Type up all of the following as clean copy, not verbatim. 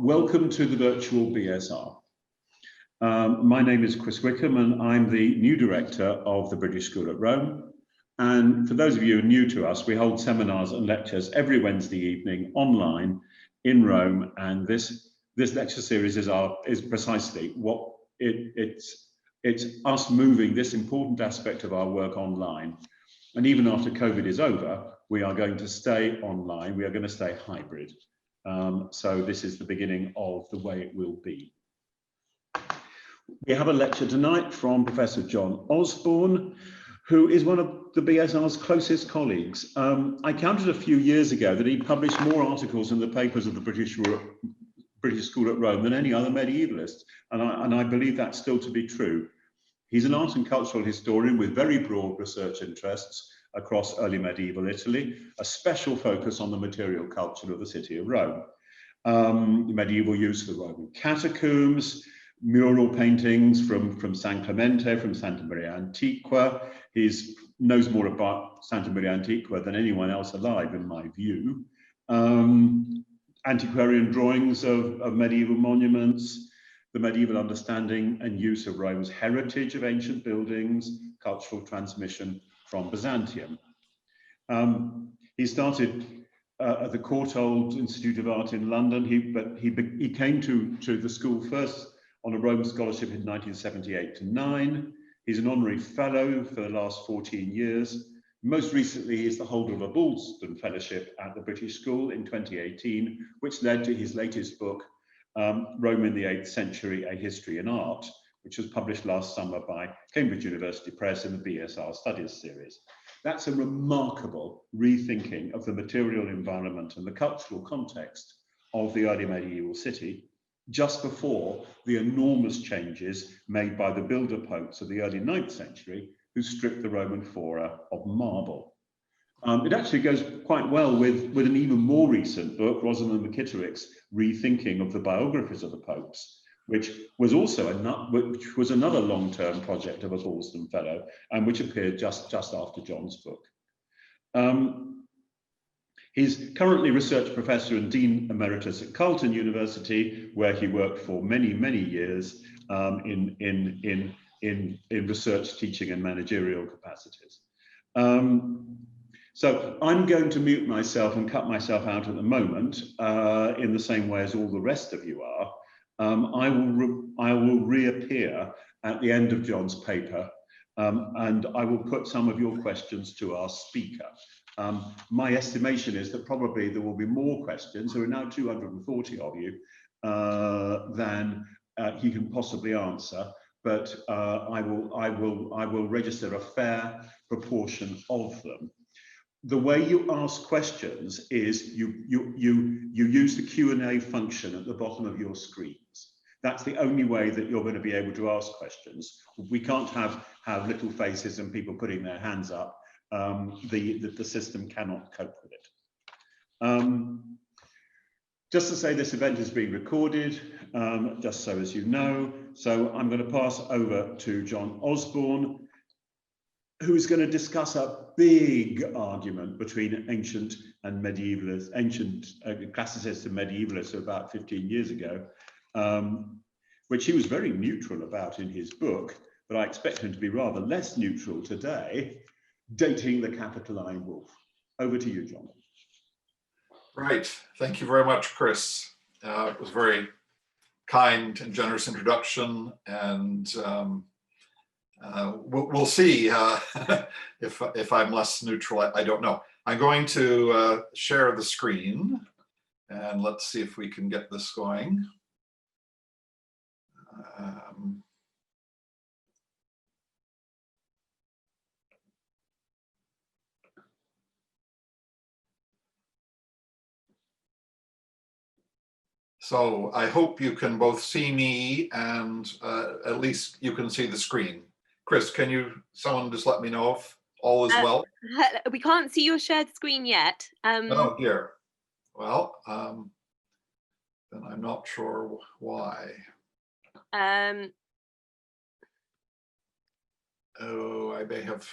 Welcome to the virtual BSR. My name is Chris Wickham and I'm the new director of the British School at Rome. And for those of you who are new to us, we hold seminars and lectures every Wednesday evening online in Rome. And this lecture series is precisely what it's us moving this important aspect of our work online. And even after COVID is over, we are going to stay online. We are going to stay hybrid. So this is the beginning of the way it will be. We have a lecture tonight from Professor John Osborne, who is one of the BSR's closest colleagues. I counted a few years ago that he published more articles in the papers of the British School at Rome than any other medievalist, and I believe that's still to be true. He's an art and cultural historian with very broad research interests across early medieval Italy, a special focus on the material culture of the city of Rome. Medieval use of the Roman catacombs, mural paintings from San Clemente, from Santa Maria Antiqua. He knows more about Santa Maria Antiqua than anyone else alive, in my view. Antiquarian drawings of medieval monuments, the medieval understanding and use of Rome's heritage of ancient buildings, cultural transmission from Byzantium. He started at the Courtauld Institute of Art in London, but he came to the school first on a Rome scholarship in 1978-9. He's an honorary fellow for the last 14 years. Most recently, he's the holder of a Bulston Fellowship at the British School in 2018, which led to his latest book, Rome in the 8th Century, A History in Art, which was published last summer by Cambridge University Press in the BSR Studies series. That's a remarkable rethinking of the material environment and the cultural context of the early medieval city, just before the enormous changes made by the builder popes of the early 9th century, who stripped the Roman fora of marble. It actually goes quite well with an even more recent book, Rosamund McKitterick's Rethinking of the Biographies of the Popes, which was also another long-term project of a Bulston Fellow, and which appeared just after John's book. He's currently research professor and dean emeritus at Carleton University, where he worked for many years in research, teaching, and managerial capacities. So I'm going to mute myself and cut myself out at the moment, in the same way as all the rest of you are. I will reappear at the end of John's paper, and I will put some of your questions to our speaker. My estimation is that probably there will be more questions. There are now 240 of you than he can possibly answer, but I will register a fair proportion of them. The way you ask questions is you use the Q&A function at the bottom of your screens. That's the only way that you're going to be able to ask questions. We can't have little faces and people putting their hands up. The system cannot cope with it. Just to say, this event is being recorded, just so as you know. So I'm going to pass over to John Osborne, who is going to discuss a big argument between ancient and medievalists, classicists and medievalists about 15 years ago, which he was very neutral about in his book, but I expect him to be rather less neutral today, dating the Capitoline wolf. Over to you, John. Right. Thank you very much, Chris. It was a very kind and generous introduction, and we'll see if I'm less neutral. I don't know. I'm going to share the screen, and let's see if we can get this going. So I hope you can both see me and at least you can see the screen. Chris, someone just let me know if all is well? We can't see your shared screen yet. Oh dear. Well, then I'm not sure why. Oh, I may have.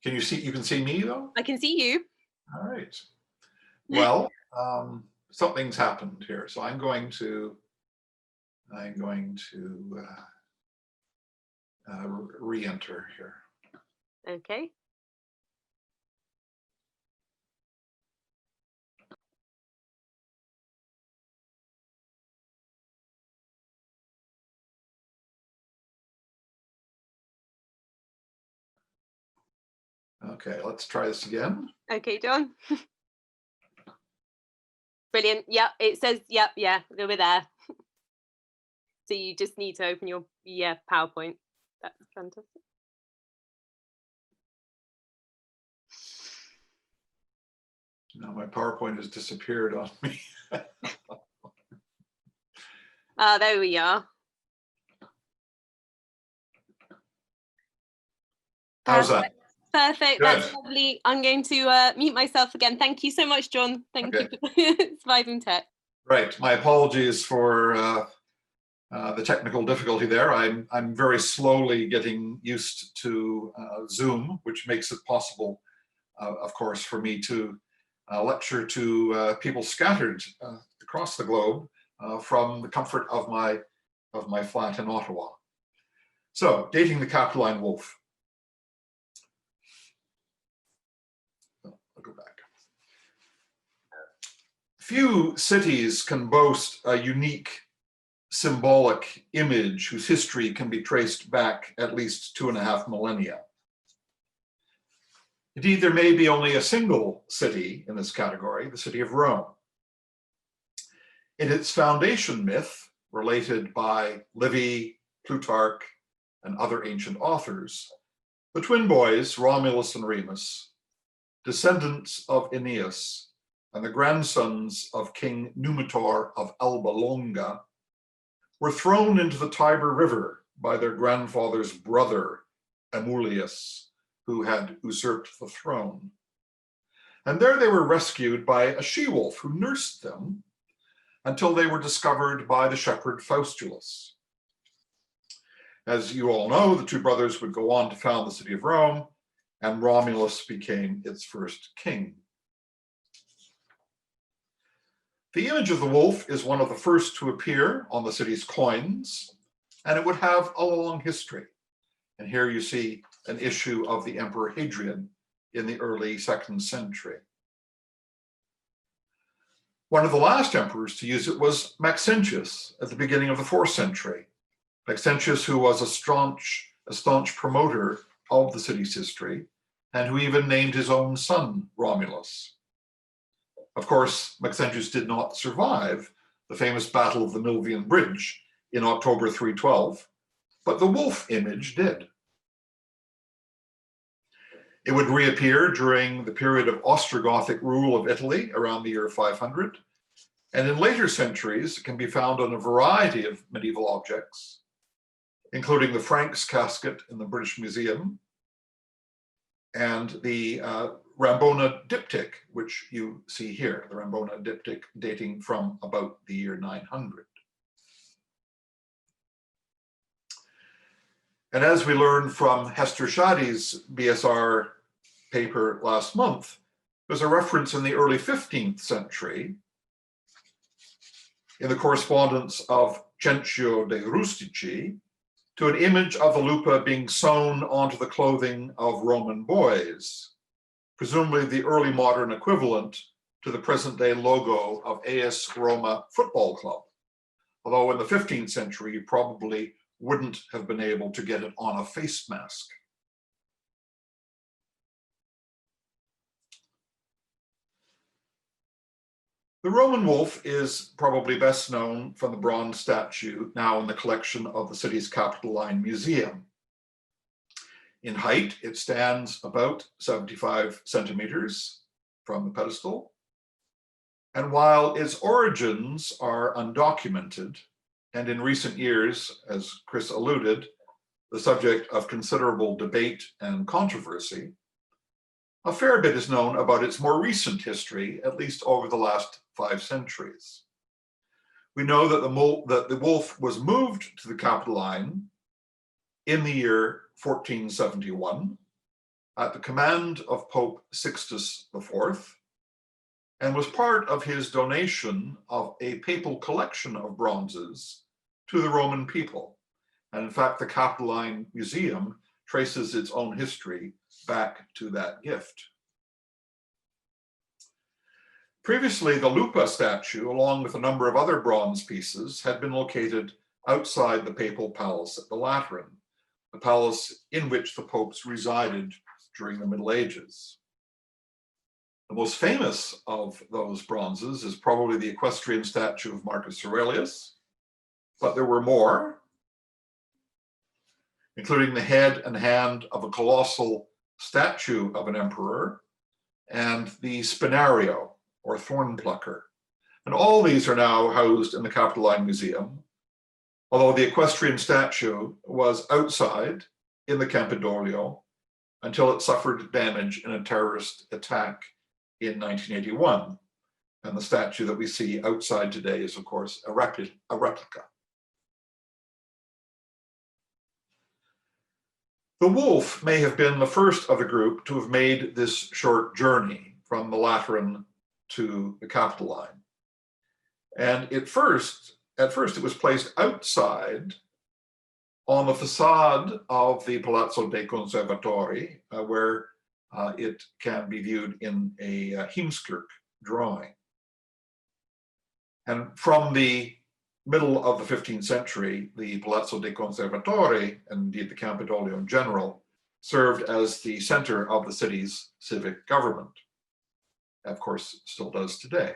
Can you see? You can see me though? I can see you. All right. Well, something's happened here, so I'm going to re-enter here. Okay. Okay, let's try this again. Okay, John. Brilliant. Yep, it says, yep, yeah, we're there. So you just need to open your PowerPoint. That's fantastic. Now my PowerPoint has disappeared on me. There we are. How's that? Perfect. Good. That's lovely. I'm going to mute myself again. Thank you so much, John. Thank you for surviving tech. Right. My apologies for the technical difficulty there. I'm very slowly getting used to Zoom, which makes it possible, of course, for me to lecture to people scattered across the globe from the comfort of my flat in Ottawa. So, dating the Capitoline wolf. I'll go back. Few cities can boast a unique symbolic image whose history can be traced back at least 2.5 millennia. Indeed, there may be only a single city in this category, the city of Rome. In its foundation myth, related by Livy, Plutarch, and other ancient authors, the twin boys, Romulus and Remus, descendants of Aeneas, and the grandsons of King Numitor of Alba Longa, were thrown into the Tiber River by their grandfather's brother, Amulius, who had usurped the throne. And there they were rescued by a she-wolf who nursed them until they were discovered by the shepherd Faustulus. As you all know, the two brothers would go on to found the city of Rome, and Romulus became its first king. The image of the wolf is one of the first to appear on the city's coins, and it would have a long history. And here you see an issue of the Emperor Hadrian in the early 2nd century. One of the last emperors to use it was Maxentius at the beginning of the 4th century. Maxentius, who was a staunch promoter of the city's history, and who even named his own son Romulus. Of course, Maxentius did not survive the famous Battle of the Milvian Bridge in October 312, but the wolf image did. It would reappear during the period of Ostrogothic rule of Italy around the year 500, and in later centuries it can be found on a variety of medieval objects, including the Franks casket in the British Museum and the Rambona diptych, which you see here, the Rambona diptych dating from about the year 900. And as we learned from Hester Shaddy's BSR paper last month, there's a reference in the early 15th century in the correspondence of Cencio de Rustici to an image of the lupa being sewn onto the clothing of Roman boys, presumably the early modern equivalent to the present-day logo of AS Roma Football Club, although in the 15th century you probably wouldn't have been able to get it on a face mask. The Roman wolf is probably best known from the bronze statue now in the collection of the city's Capitoline Museum. In height, it stands about 75 centimeters from the pedestal. And while its origins are undocumented, and in recent years, as Chris alluded, the subject of considerable debate and controversy, a fair bit is known about its more recent history, at least over the last 5 centuries. We know that the wolf was moved to the Capitoline in the year 1471 at the command of Pope Sixtus IV, and was part of his donation of a papal collection of bronzes to the Roman people. And in fact, the Capitoline Museum traces its own history back to that gift. Previously, the Lupa statue, along with a number of other bronze pieces, had been located outside the papal palace at the Lateran, the palace in which the popes resided during the Middle Ages. The most famous of those bronzes is probably the equestrian statue of Marcus Aurelius, but there were more, including the head and hand of a colossal statue of an emperor and the spinario, or thorn plucker. And all these are now housed in the Capitoline Museum, although the equestrian statue was outside in the Campidoglio until it suffered damage in a terrorist attack in 1981. And the statue that we see outside today is, of course, a replica. The wolf may have been the first of the group to have made this short journey from the Lateran to the Capitoline. And at first it was placed outside on the facade of the Palazzo dei Conservatori, where it can be viewed in a Heemskerk drawing. And from the middle of the 15th century, the Palazzo dei Conservatori, and indeed the Campidoglio in general, served as the center of the city's civic government. Of course, still does today.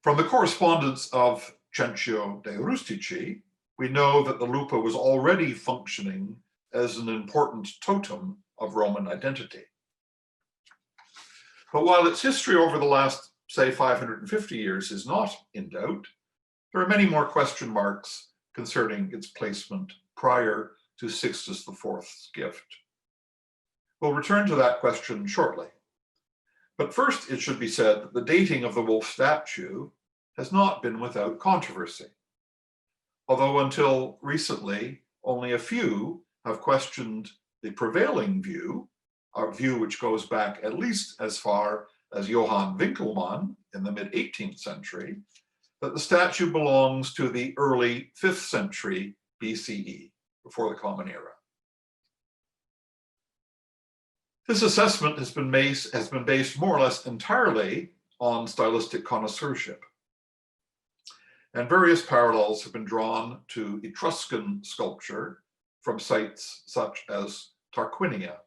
From the correspondence of Cencio de Rustici, we know that the Lupa was already functioning as an important totem of Roman identity. But while its history over the last, say, 550 years is not in doubt, there are many more question marks concerning its placement prior to Sixtus IV's gift. We'll return to that question shortly. But first, it should be said that the dating of the wolf statue has not been without controversy. Although until recently, only a few have questioned the prevailing view, a view which goes back at least as far as Johann Winckelmann in the mid-18th century, that the statue belongs to the early 5th century BCE, before the Common Era. This assessment has been based more or less entirely on stylistic connoisseurship. And various parallels have been drawn to Etruscan sculpture from sites such as Tarquinia.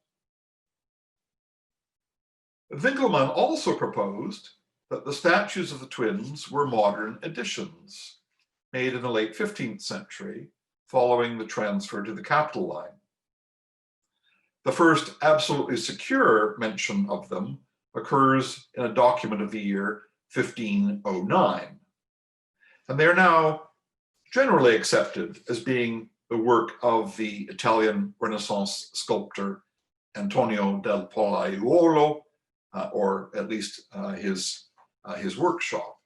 Winckelmann also proposed that the statues of the twins were modern additions made in the late 15th century following the transfer to the Capitoline. The first absolutely secure mention of them occurs in a document of the year 1509. And they are now generally accepted as being the work of the Italian Renaissance sculptor Antonio del Pollaiuolo, or at least his workshop.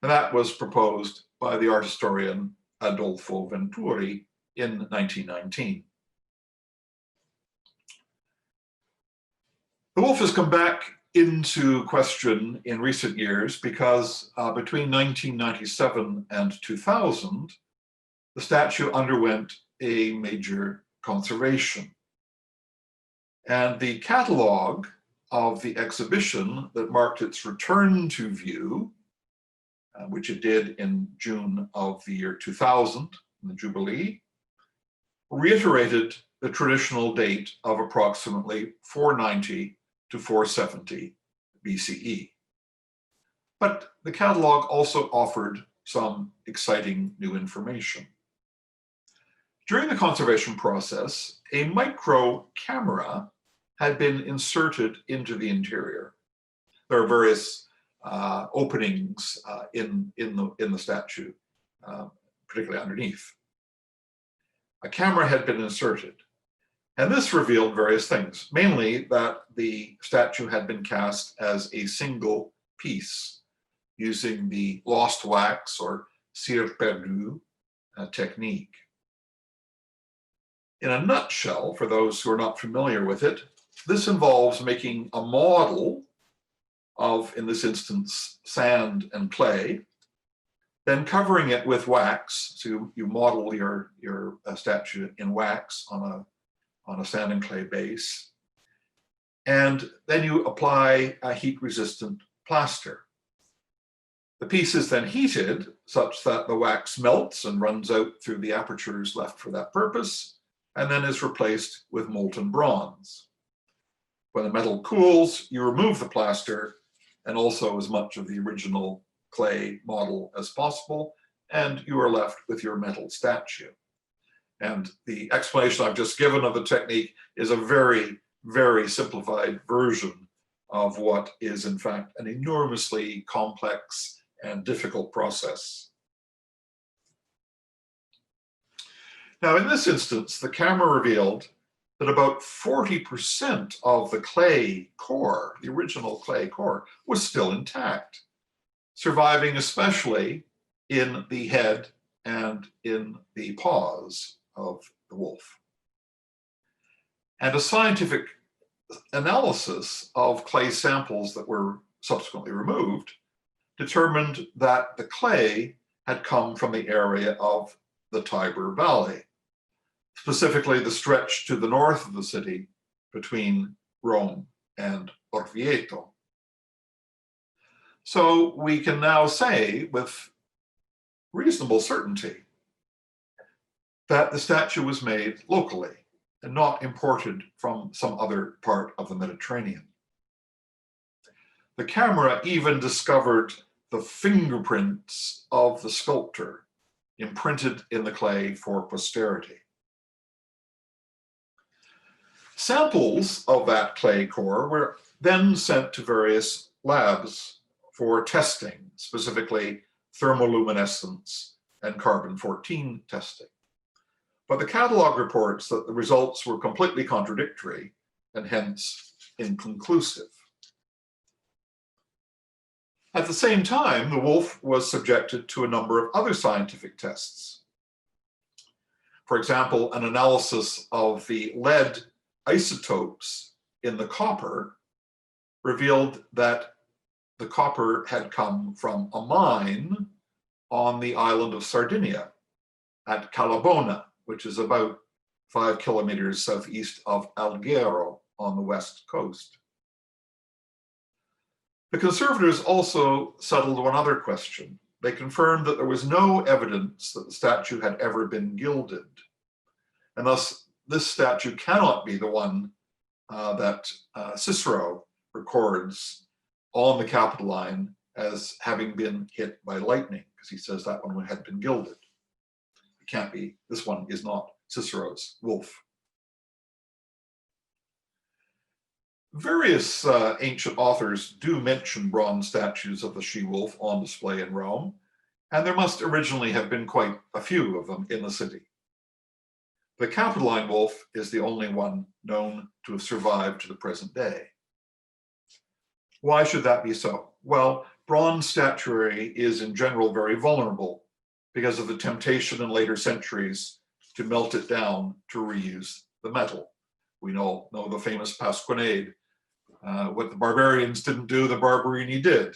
And that was proposed by the art historian Adolfo Venturi in 1919. The wolf has come back into question in recent years because between 1997 and 2000, the statue underwent a major conservation. And the catalog of the exhibition that marked its return to view, which it did in June of the year 2000, the Jubilee, reiterated the traditional date of approximately 490 to 470 BCE. But the catalog also offered some exciting new information. During the conservation process, a micro camera had been inserted into the interior. There are various openings in the statue, particularly underneath. A camera had been inserted, and this revealed various things, mainly that the statue had been cast as a single piece using the lost wax or cire perdu technique. In a nutshell, for those who are not familiar with it, this involves making a model of, in this instance, sand and clay, then covering it with wax. So you model your statue in wax on a sand and clay base. And then you apply a heat-resistant plaster. The piece is then heated such that the wax melts and runs out through the apertures left for that purpose, and then is replaced with molten bronze. When the metal cools, you remove the plaster and also as much of the original clay model as possible, and you are left with your metal statue. And the explanation I've just given of the technique is a very, very simplified version of what is in fact an enormously complex and difficult process. Now, in this instance, the camera revealed that about 40% of the clay core, the original clay core, was still intact, surviving especially in the head and in the paws of the wolf. And a scientific analysis of clay samples that were subsequently removed determined that the clay had come from the area of the Tiber Valley, specifically the stretch to the north of the city between Rome and Orvieto. So we can now say with reasonable certainty that the statue was made locally and not imported from some other part of the Mediterranean. The camera even discovered the fingerprints of the sculptor imprinted in the clay for posterity. Samples of that clay core were then sent to various labs for testing, specifically thermoluminescence and carbon-14 testing. But the catalog reports that the results were completely contradictory and hence inconclusive. At the same time, the wolf was subjected to a number of other scientific tests. For example, an analysis of the lead isotopes in the copper revealed that the copper had come from a mine on the island of Sardinia at Calabona, which is about 5 kilometers southeast of Alghero on the west coast. The conservators also settled one other question. They confirmed that there was no evidence that the statue had ever been gilded, and thus this statue cannot be the one that Cicero records on the Capitoline as having been hit by lightning, because he says that one had been gilded. It can't be, this one is not Cicero's wolf. Various ancient authors do mention bronze statues of the she-wolf on display in Rome, and there must originally have been quite a few of them in the city. The Capitoline wolf is the only one known to have survived to the present day. Why should that be so? Well, bronze statuary is in general very vulnerable because of the temptation in later centuries to melt it down to reuse the metal. We know the famous Pasquinade. What the barbarians didn't do, the Barberini did.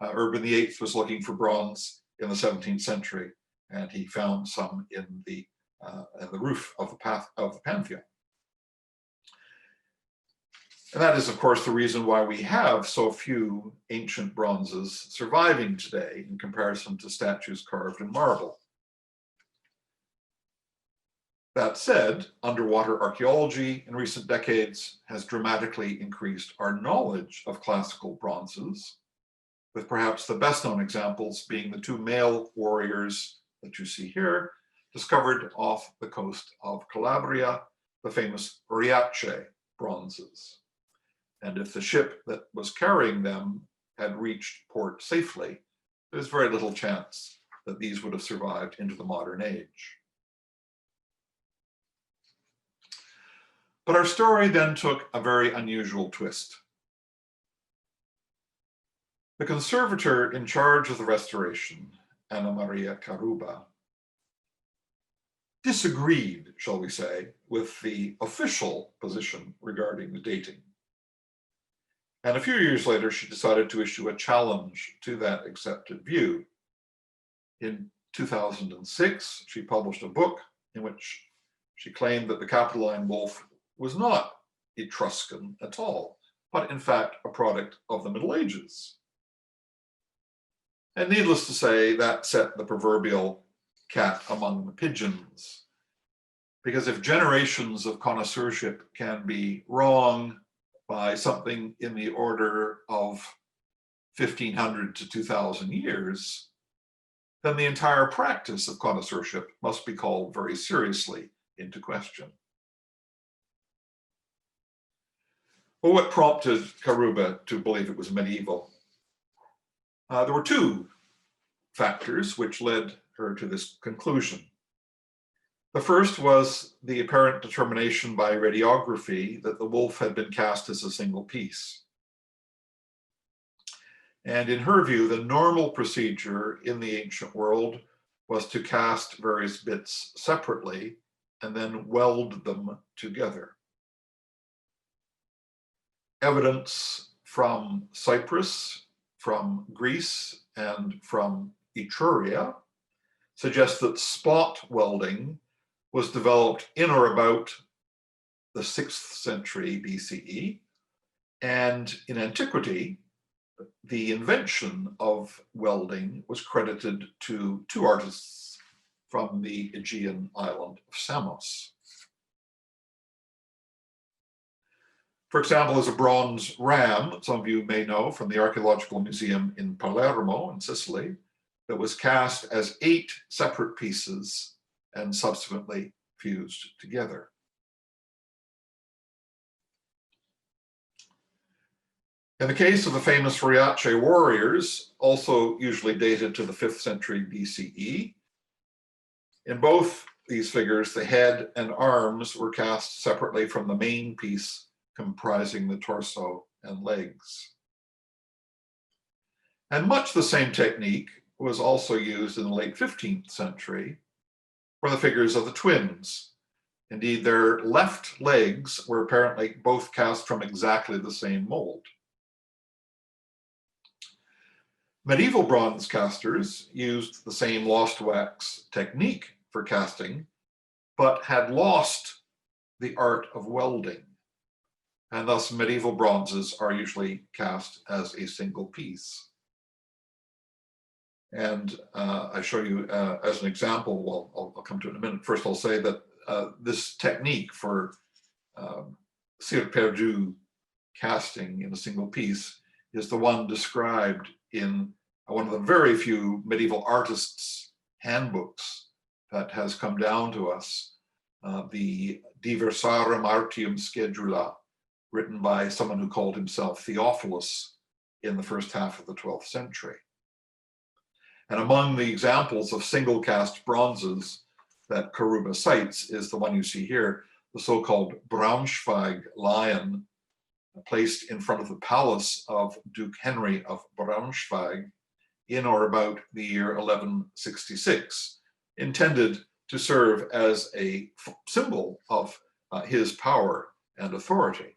Urban VIII was looking for bronze in the 17th century, and he found some in the roof of the Pantheon. And that is, of course, the reason why we have so few ancient bronzes surviving today in comparison to statues carved in marble. That said, underwater archaeology in recent decades has dramatically increased our knowledge of classical bronzes, with perhaps the best known examples being the two male warriors that you see here, discovered off the coast of Calabria, the famous Riace bronzes. And if the ship that was carrying them had reached port safely, there's very little chance that these would have survived into the modern age. But our story then took a very unusual twist. The conservator in charge of the restoration, Anna Maria Karuba, disagreed, shall we say, with the official position regarding the dating. And a few years later, she decided to issue a challenge to that accepted view. In 2006, she published a book in which she claimed that the Capitoline wolf was not Etruscan at all, but in fact a product of the Middle Ages. And needless to say, that set the proverbial cat among the pigeons. Because if generations of connoisseurship can be wrong by something in the order of 1,500 to 2,000 years, then the entire practice of connoisseurship must be called very seriously into question. Well, what prompted Karuba to believe it was medieval? There were two factors which led her to this conclusion. The first was the apparent determination by radiography that the wolf had been cast as a single piece. And in her view, the normal procedure in the ancient world was to cast various bits separately and then weld them together. Evidence from Cyprus, from Greece, and from Etruria suggests that spot welding was developed in or about the 6th century BCE, and in antiquity, the invention of welding was credited to two artists from the Aegean island of Samos. For example, there's a bronze ram, some of you may know from the Archaeological Museum in Palermo in Sicily, that was cast as 8 separate pieces and subsequently fused together. In the case of the famous Riace warriors, also usually dated to the 5th century BCE, in both these figures, the head and arms were cast separately from the main piece comprising the torso and legs. And much the same technique was also used in the late 15th century for the figures of the twins. Indeed, their left legs were apparently both cast from exactly the same mold. Medieval bronze casters used the same lost wax technique for casting, but had lost the art of welding. And thus medieval bronzes are usually cast as a single piece. And I show you as an example, well, I'll come to it in a minute. First, I'll say that this technique for cire perdu casting in a single piece is the one described in one of the very few medieval artists' handbooks that has come down to us, the Diversarum Artium Schedula, written by someone who called himself Theophilus in the first half of the 12th century. And among the examples of single cast bronzes that Karuba cites is the one you see here, the so-called Braunschweig lion, placed in front of the palace of Duke Henry of Braunschweig in or about the year 1166, intended to serve as a symbol of his power and authority.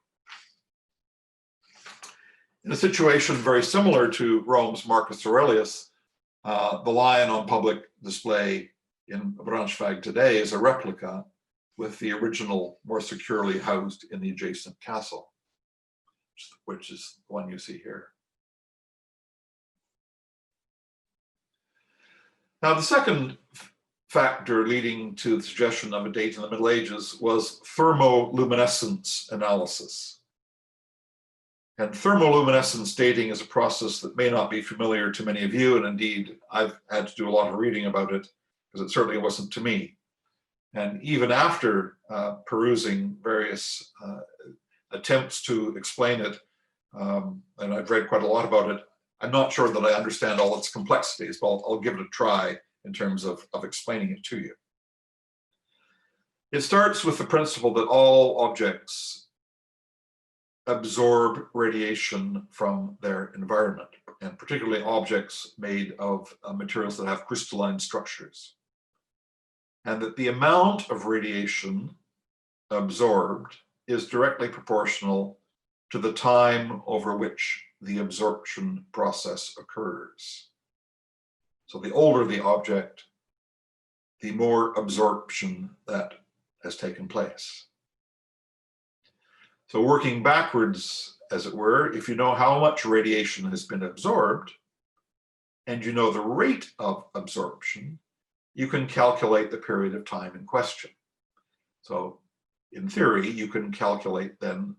In a situation very similar to Rome's Marcus Aurelius, the lion on public display in Braunschweig today is a replica, with the original more securely housed in the adjacent castle, which is the one you see here. Now, the second factor leading to the suggestion of a date in the Middle Ages was thermoluminescence analysis. And thermoluminescence dating is a process that may not be familiar to many of you, and indeed, I've had to do a lot of reading about it, because it certainly wasn't to me. And even after perusing various attempts to explain it, and I've read quite a lot about it, I'm not sure that I understand all its complexities, but I'll give it a try in terms of explaining it to you. It starts with the principle that all objects absorb radiation from their environment, and particularly objects made of materials that have crystalline structures. and that the amount of radiation absorbed is directly proportional to the time over which the absorption process occurs. So the older the object, the more absorption that has taken place. So working backwards, as it were, if you know how much radiation has been absorbed, and you know the rate of absorption, you can calculate the period of time in question. So in theory, you can calculate then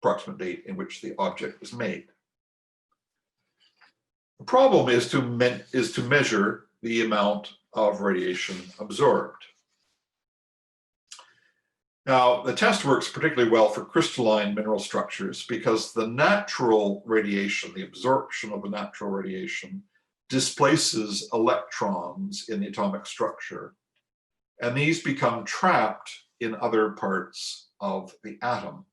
approximate date in which the object was made. The problem is to measure the amount of radiation absorbed. Now, the test works particularly well for crystalline mineral structures because the natural radiation, the absorption of the natural radiation, displaces electrons in the atomic structure, and these become trapped in other parts of the atom.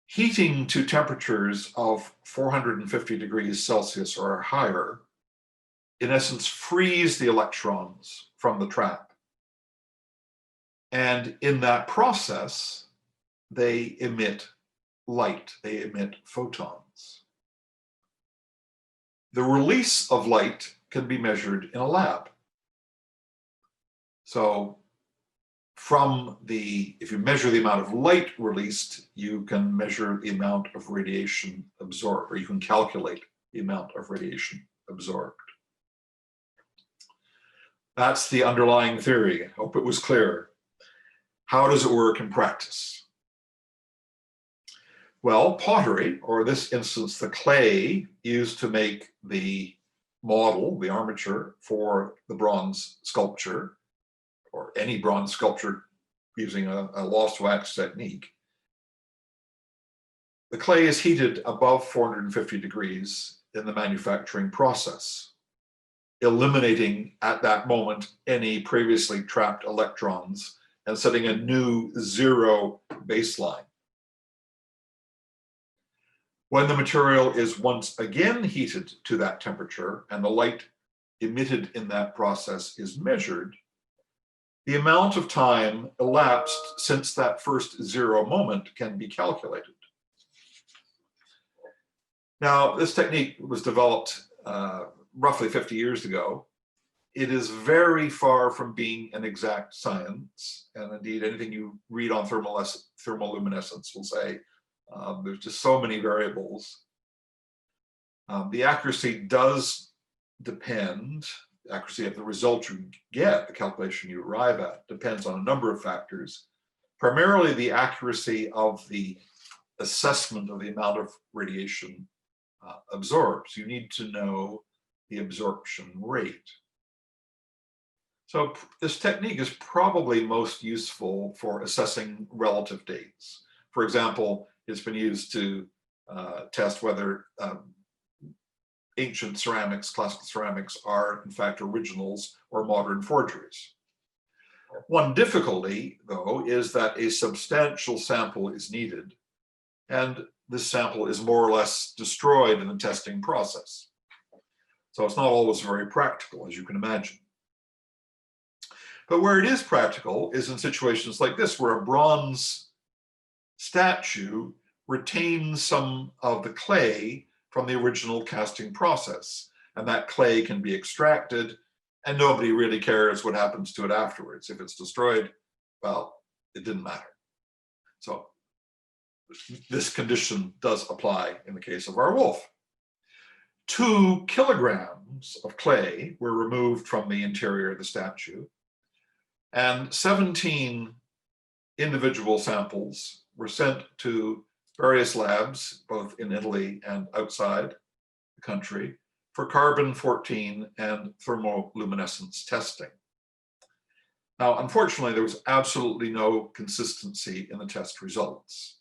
Heating to temperatures of 450 degrees Celsius or higher, in essence, frees the electrons from the trap. And in that process, they emit light, they emit photons. The release of light can be measured in a lab. So if you measure the amount of light released, you can measure the amount of radiation absorbed, or you can calculate the amount of radiation absorbed. That's the underlying theory. I hope it was clear. How does it work in practice? Well, pottery, or in this instance, the clay used to make the model, the armature for the bronze sculpture, or any bronze sculpture using a lost wax technique. The clay is heated above 450 degrees in the manufacturing process, eliminating at that moment any previously trapped electrons and setting a new zero baseline. When the material is once again heated to that temperature and the light emitted in that process is measured, the amount of time elapsed since that first zero moment can be calculated. Now, this technique was developed roughly 50 years ago. It is very far from being an exact science, and indeed anything you read on thermoluminescence will say there's just so many variables. The accuracy does depend. The accuracy of the result you get, the calculation you arrive at, depends on a number of factors, primarily the accuracy of the assessment of the amount of radiation absorbed. So you need to know the absorption rate. So this technique is probably most useful for assessing relative dates. For example, it's been used to test whether ancient ceramics, classical ceramics, are in fact originals or modern forgeries. One difficulty, though, is that a substantial sample is needed, and this sample is more or less destroyed in the testing process. So it's not always very practical, as you can imagine. But where it is practical is in situations like this, where a bronze statue retains some of the clay from the original casting process, and that clay can be extracted, and nobody really cares what happens to it afterwards. If it's destroyed, well, it didn't matter. So this condition does apply in the case of our wolf. 2 kilograms of clay were removed from the interior of the statue, and 17 individual samples were sent to various labs, both in Italy and outside the country, for carbon-14 and thermoluminescence testing. Now, unfortunately, there was absolutely no consistency in the test results.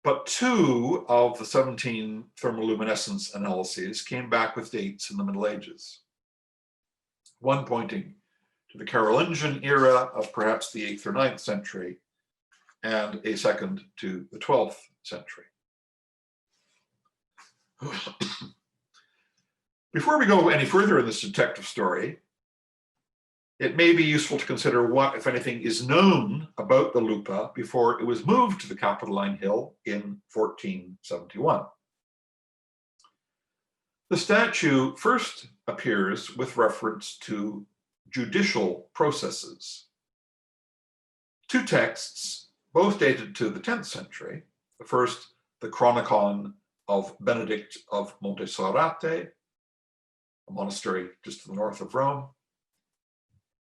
But 2 of the 17 thermoluminescence analyses came back with dates in the Middle Ages, one pointing to the Carolingian era of perhaps the 8th or 9th century, and a second to the 12th century. Before we go any further in this detective story, it may be useful to consider what, if anything, is known about the Lupa before it was moved to the Capitoline Hill in 1471. The statue first appears with reference to judicial processes. Two texts, both dated to the 10th century, the first, the Chronicon of Benedict of Montserrate, a monastery just to the north of Rome,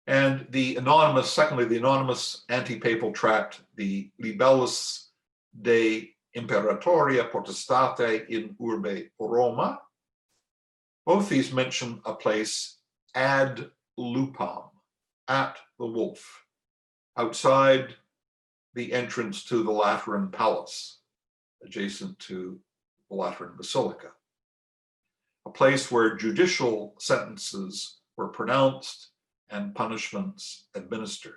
and secondly, the anonymous anti-papal tract, the Libellus de Imperatoria Potestate in Urbe Roma. Both these mention a place ad lupam, at the wolf, outside the entrance to the Lateran Palace, adjacent to the Lateran Basilica, a place where judicial sentences were pronounced and punishments administered.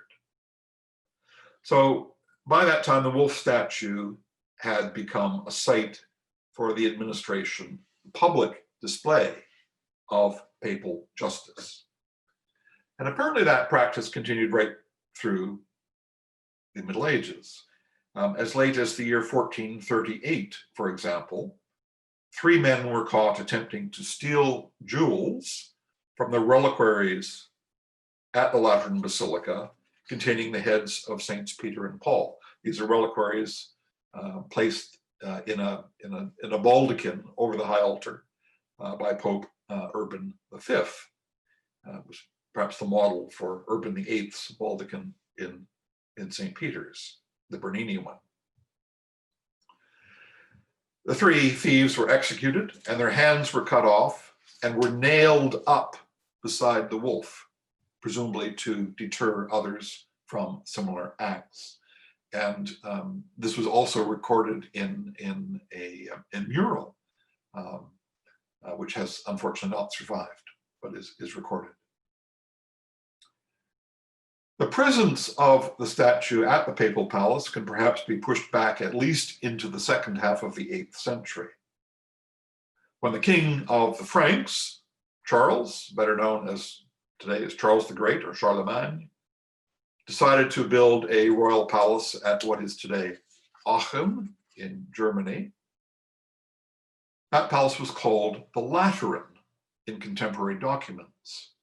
So by that time, the wolf statue had become a site for the administration, public display of papal justice. And apparently that practice continued right through the Middle Ages. As late as the year 1438, for example, 3 men were caught attempting to steal jewels from the reliquaries at the Lateran Basilica containing the heads of Saints Peter and Paul. These are reliquaries placed in a baldachin over the high altar by Pope Urban V, was perhaps the model for Urban VIII's baldachin in St. Peter's, the Bernini one. The 3 thieves were executed and their hands were cut off and were nailed up beside the wolf, presumably to deter others from similar acts. And this was also recorded in a mural, which has unfortunately not survived, but is recorded. The presence of the statue at the Papal Palace can perhaps be pushed back at least into the second half of the 8th century, when the king of the Franks, Charles, better known as today as Charles the Great or Charlemagne, decided to build a royal palace at what is today Aachen in Germany. That palace was called the Lateran in contemporary documents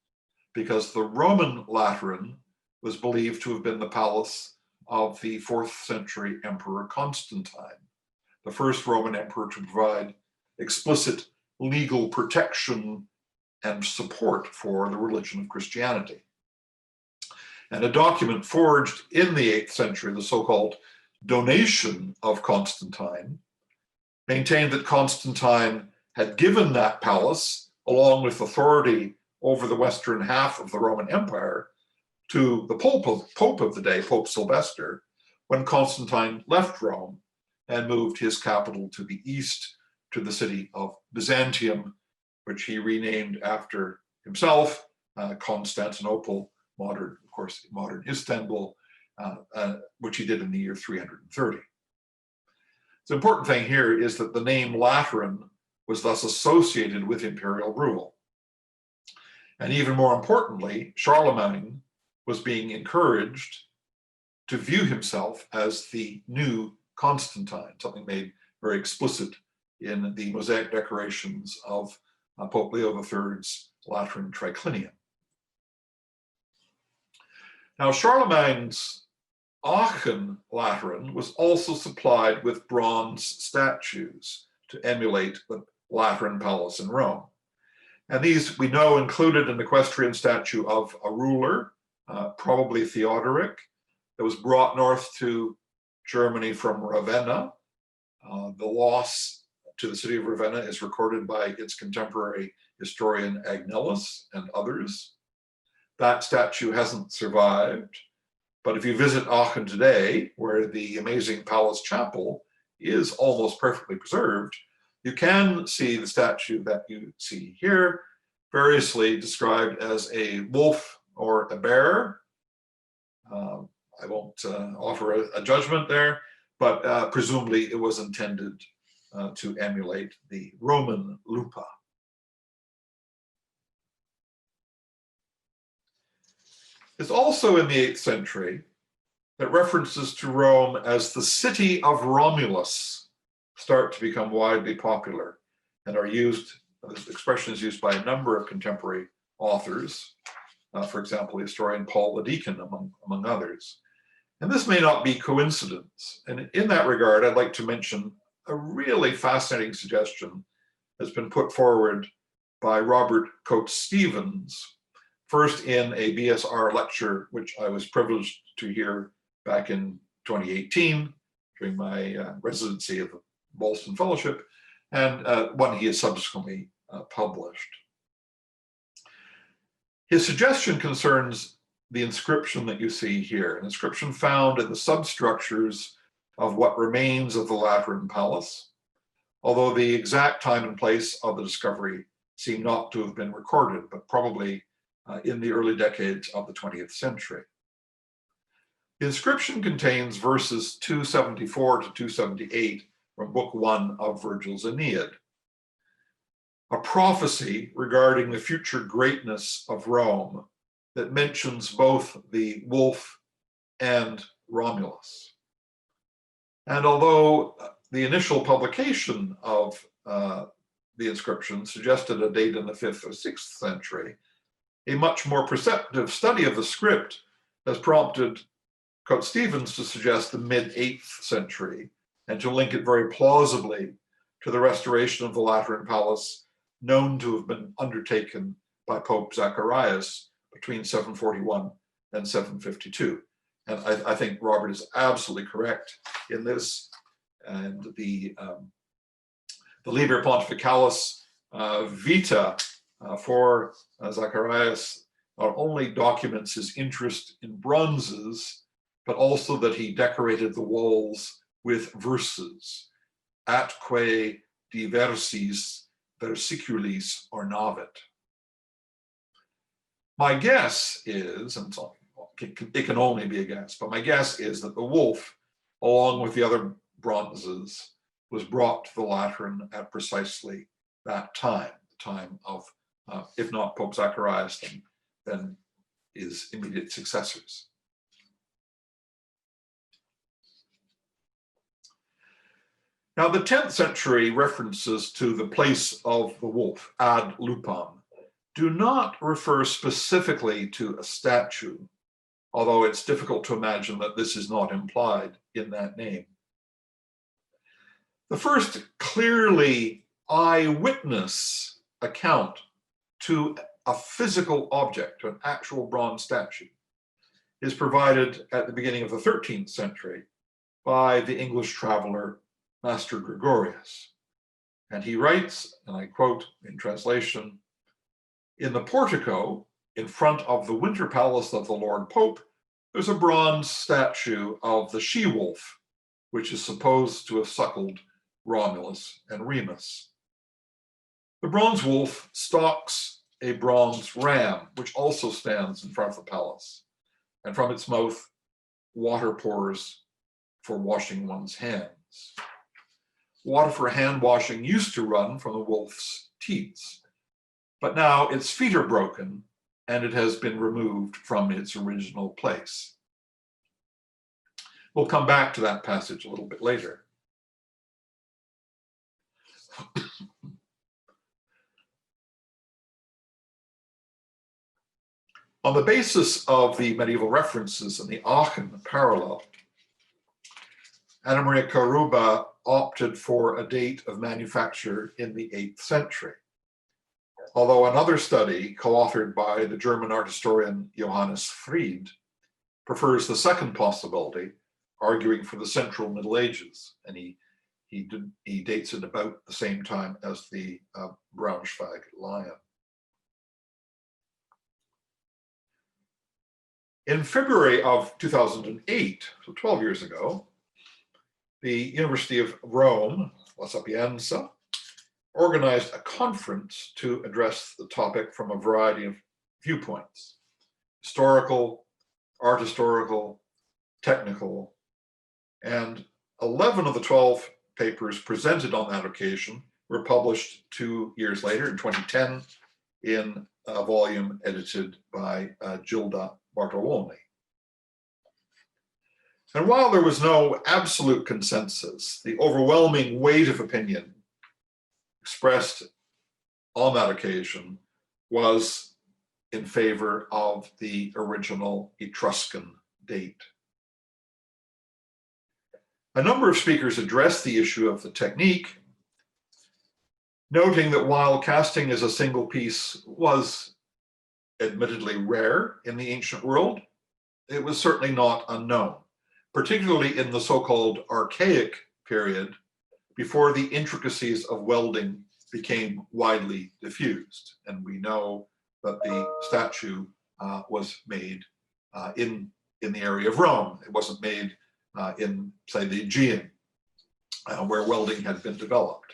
because the Roman Lateran was believed to have been the palace of the 4th century Emperor Constantine, the first Roman emperor to provide explicit legal protection and support for the religion of Christianity. And a document forged in the 8th century, the so-called Donation of Constantine, maintained that Constantine had given that palace, along with authority over the western half of the Roman Empire, to the Pope of the day, Pope Sylvester, when Constantine left Rome and moved his capital to the east to the city of Byzantium, which he renamed after himself, Constantinople, modern Istanbul, which he did in the year 330. The important thing here is that the name Lateran was thus associated with imperial rule. And even more importantly, Charlemagne was being encouraged to view himself as the new Constantine, something made very explicit in the mosaic decorations of Pope Leo III's Lateran triclinium. Now, Charlemagne's Aachen Lateran was also supplied with bronze statues to emulate the Lateran palace in Rome. And these, we know, included an equestrian statue of a ruler, probably Theodoric, that was brought north to Germany from Ravenna. The loss to the city of Ravenna is recorded by its contemporary historian Agnellus and others. That statue hasn't survived, but if you visit Aachen today, where the amazing palace chapel is almost perfectly preserved, you can see the statue that you see here, variously described as a wolf or a bear. I won't offer a judgment there, but presumably it was intended to emulate the Roman lupa. It's also in the 8th century that references to Rome as the city of Romulus start to become widely popular and are used, this expression is used by a number of contemporary authors, for example, the historian Paul the Deacon, among others. And this may not be coincidence. And in that regard, I'd like to mention a really fascinating suggestion that's been put forward by Robert Coates-Stevens, first in a BSR lecture, which I was privileged to hear back in 2018 during my residency of the Boston Fellowship, and one he has subsequently published. His suggestion concerns the inscription that you see here, an inscription found in the substructures of what remains of the Lateran Palace, although the exact time and place of the discovery seem not to have been recorded, but probably in the early decades of the 20th century. The inscription contains verses 274 to 278 from Book 1 of Virgil's Aeneid, a prophecy regarding the future greatness of Rome that mentions both the wolf and Romulus. And although the initial publication of the inscription suggested a date in the 5th or 6th century, a much more perceptive study of the script has prompted Coates-Stevens to suggest the mid-8th century and to link it very plausibly to the restoration of the Lateran Palace known to have been undertaken by Pope Zacharias between 741 and 752. And I think Robert is absolutely correct in this. And the Liber Pontificalis Vita for Zacharias not only documents his interest in bronzes, but also that he decorated the walls with verses, atque diversis versiculis ornavit. My guess is, and it can only be a guess, but my guess is that the wolf, along with the other bronzes, was brought to the Lateran at precisely that time, the time of, if not Pope Zacharias, then his immediate successors. Now, the 10th century references to the place of the wolf, ad lupam, do not refer specifically to a statue, although it's difficult to imagine that this is not implied in that name. The first clearly eyewitness account to a physical object, an actual bronze statue, is provided at the beginning of the 13th century by the English traveler Master Gregorius. And he writes, and I quote in translation, "In the portico, in front of the winter palace of the Lord Pope, there's a bronze statue of the she-wolf, which is supposed to have suckled Romulus and Remus. The bronze wolf stalks a bronze ram, which also stands in front of the palace, and from its mouth, water pours for washing one's hands. Water for hand washing used to run from the wolf's teats, but now its feet are broken and it has been removed from its original place." We'll come back to that passage a little bit later. On the basis of the medieval references in the Aachen parallel, Anna Maria Karuba opted for a date of manufacture in the 8th century, although another study, co-authored by the German art historian Johannes Fried, prefers the second possibility, arguing for the central Middle Ages, and he dates it about the same time as the Braunschweig lion. In February of 2008, so 12 years ago, the University of Rome, La Sapienza, organized a conference to address the topic from a variety of viewpoints: historical, art historical, technical, and 11 of the 12 papers presented on that occasion were published 2 years later, in 2010, in a volume edited by Gilda Bartolone. And while there was no absolute consensus, the overwhelming weight of opinion expressed on that occasion was in favor of the original Etruscan date. A number of speakers addressed the issue of the technique, noting that while casting as a single piece was admittedly rare in the ancient world, it was certainly not unknown, particularly in the so-called archaic period, before the intricacies of welding became widely diffused. And we know that the statue was made in the area of Rome. It wasn't made in, say, the Aegean, where welding had been developed.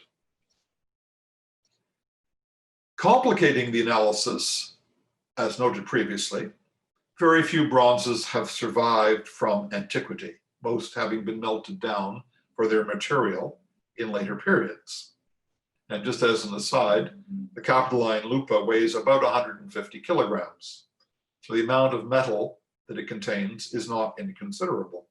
Complicating the analysis, as noted previously, very few bronzes have survived from antiquity, most having been melted down for their material in later periods. And just as an aside, the Capitoline lupa weighs about 150 kilograms. So the amount of metal that it contains is not inconsiderable.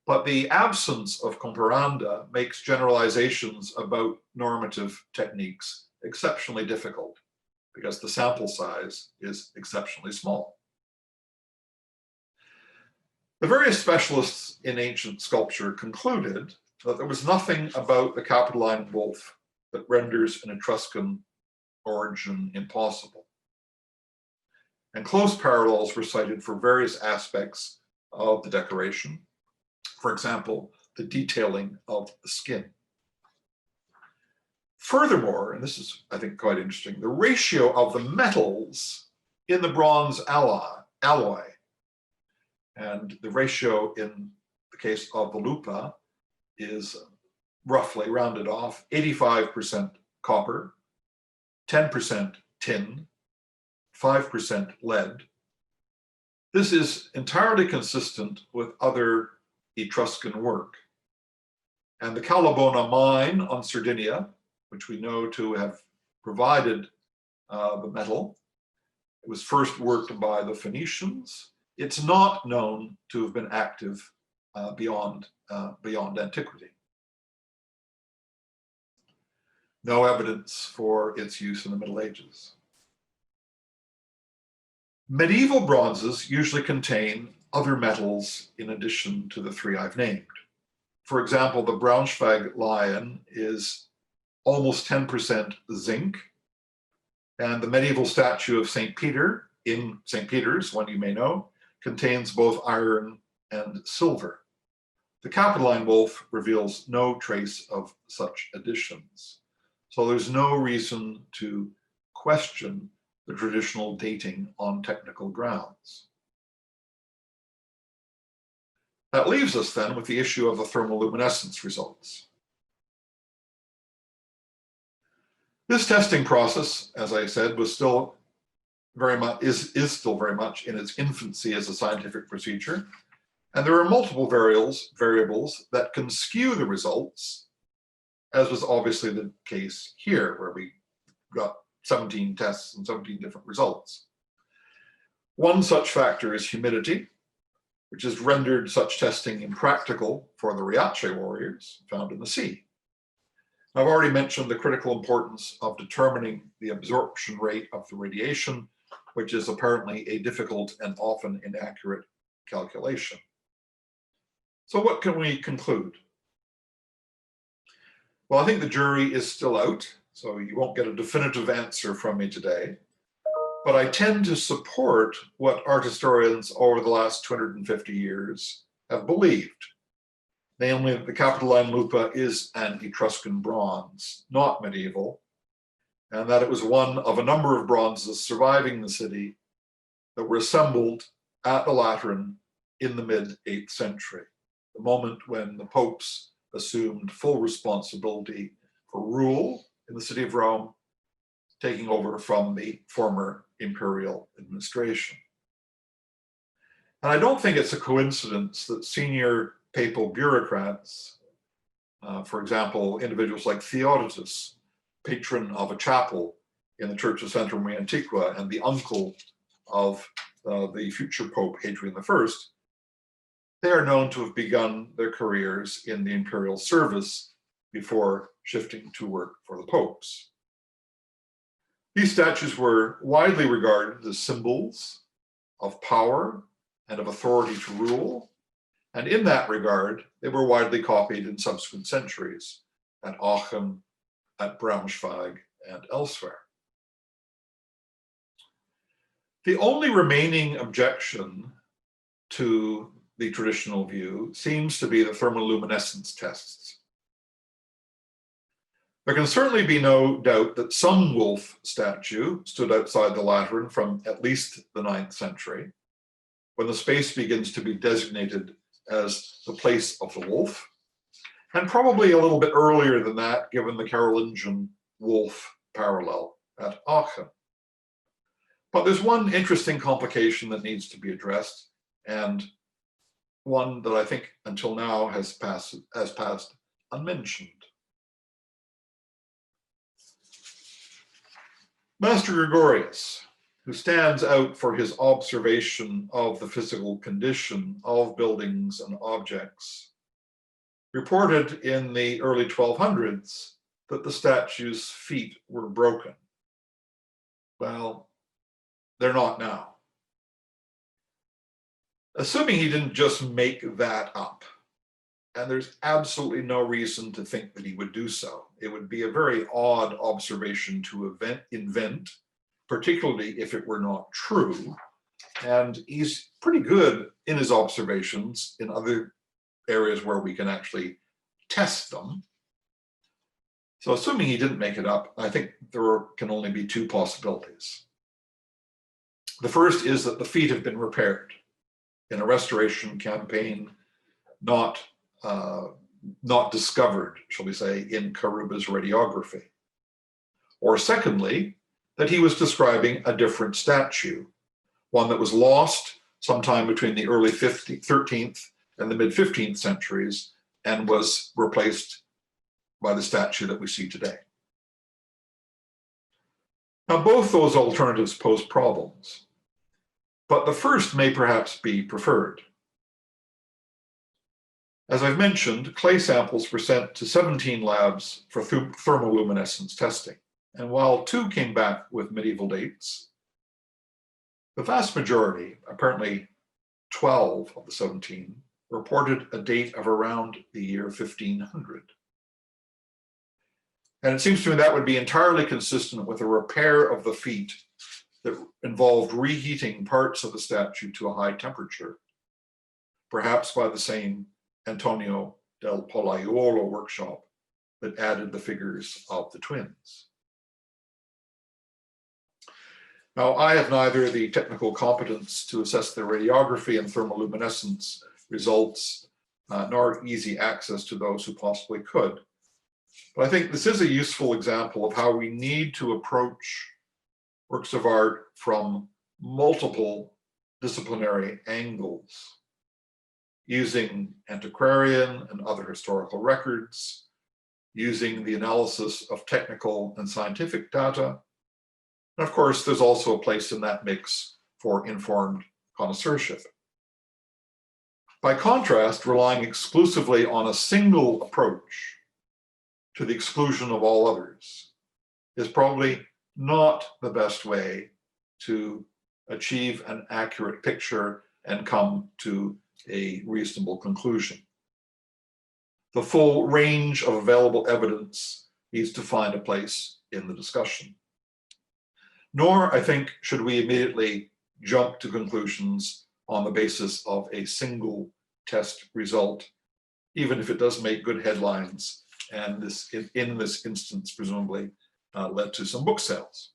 But the absence of comparanda makes generalizations about normative techniques exceptionally difficult because the sample size is exceptionally small. The various specialists in ancient sculpture concluded that there was nothing about the Capitoline wolf that renders an Etruscan origin impossible. And close parallels were cited for various aspects of the decoration. For example, the detailing of the skin. Furthermore, and this is, I think, quite interesting, the ratio of the metals in the bronze alloy, and the ratio in the case of the lupa is roughly rounded off 85% copper, 10% tin, 5% lead. This is entirely consistent with other Etruscan work. And the Calabona mine on Sardinia, which we know to have provided the metal, it was first worked by the Phoenicians. It's not known to have been active beyond antiquity. No evidence for its use in the Middle Ages. Medieval bronzes usually contain other metals in addition to the three I've named. For example, the Braunschweig lion is almost 10% zinc, and the medieval statue of St. Peter in St. Peter's, one you may know, contains both iron and silver. The Capitoline wolf reveals no trace of such additions. So there's no reason to question the traditional dating on technical grounds. That leaves us then with the issue of the thermoluminescence results. This testing process, as I said, was still very much, is still very much in its infancy as a scientific procedure. And there are multiple variables that can skew the results, as was obviously the case here, where we got 17 tests and 17 different results. One such factor is humidity, which has rendered such testing impractical for the Riace warriors found in the sea. I've already mentioned the critical importance of determining the absorption rate of the radiation, which is apparently a difficult and often inaccurate calculation. So what can we conclude? Well, I think the jury is still out, so you won't get a definitive answer from me today. But I tend to support what art historians over the last 250 years have believed, namely that the Capitoline lupa is an Etruscan bronze, not medieval, and that it was one of a number of bronzes surviving the city that were assembled at the Lateran in the mid-8th century, the moment when the popes assumed full responsibility for rule in the city of Rome, taking over from the former imperial administration. And I don't think it's a coincidence that senior papal bureaucrats, for example, individuals like Theodotus, patron of a chapel in the Church of Santa Maria Antiqua and the uncle of the future Pope Hadrian I, they are known to have begun their careers in the imperial service before shifting to work for the popes. These statues were widely regarded as symbols of power and of authority to rule, and in that regard, they were widely copied in subsequent centuries at Aachen, at Braunschweig, and elsewhere. The only remaining objection to the traditional view seems to be the thermoluminescence tests. There can certainly be no doubt that some wolf statue stood outside the Lateran from at least the 9th century, when the space begins to be designated as the place of the wolf, and probably a little bit earlier than that, given the Carolingian wolf parallel at Aachen. But there's one interesting complication that needs to be addressed, and one that I think until now has passed unmentioned. Master Gregorius, who stands out for his observation of the physical condition of buildings and objects, reported in the early 1200s that the statue's feet were broken. Well, they're not now. Assuming he didn't just make that up, and there's absolutely no reason to think that he would do so. It would be a very odd observation to invent, particularly if it were not true. And he's pretty good in his observations in other areas where we can actually test them. So assuming he didn't make it up, I think there can only be two possibilities. The first is that the feet have been repaired in a restoration campaign not discovered, shall we say, in Karuba's radiography. Or secondly, that he was describing a different statue, one that was lost sometime between the early 13th and the mid-15th centuries and was replaced by the statue that we see today. Now, both those alternatives pose problems, but the first may perhaps be preferred. As I've mentioned, clay samples were sent to 17 labs for thermoluminescence testing. And while 2 came back with medieval dates, the vast majority, apparently 12 of the 17, reported a date of around the year 1500. And it seems to me that would be entirely consistent with a repair of the feet that involved reheating parts of the statue to a high temperature, perhaps by the same Antonio del Pollaiuolo workshop that added the figures of the twins. Now, I have neither the technical competence to assess the radiography and thermoluminescence results, nor easy access to those who possibly could. But I think this is a useful example of how we need to approach works of art from multiple disciplinary angles, using antiquarian and other historical records, using the analysis of technical and scientific data. And of course, there's also a place in that mix for informed connoisseurship. By contrast, relying exclusively on a single approach to the exclusion of all others is probably not the best way to achieve an accurate picture and come to a reasonable conclusion. The full range of available evidence needs to find a place in the discussion. Nor, I think, should we immediately jump to conclusions on the basis of a single test result, even if it does make good headlines, and this, in this instance, presumably led to some book sales.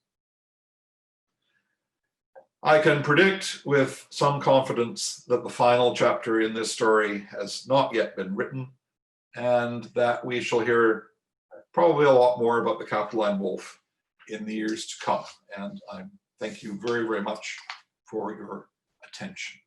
I can predict with some confidence that the final chapter in this story has not yet been written, and that we shall hear probably a lot more about the Capitoline wolf in the years to come. And I thank you very, very much for your attention.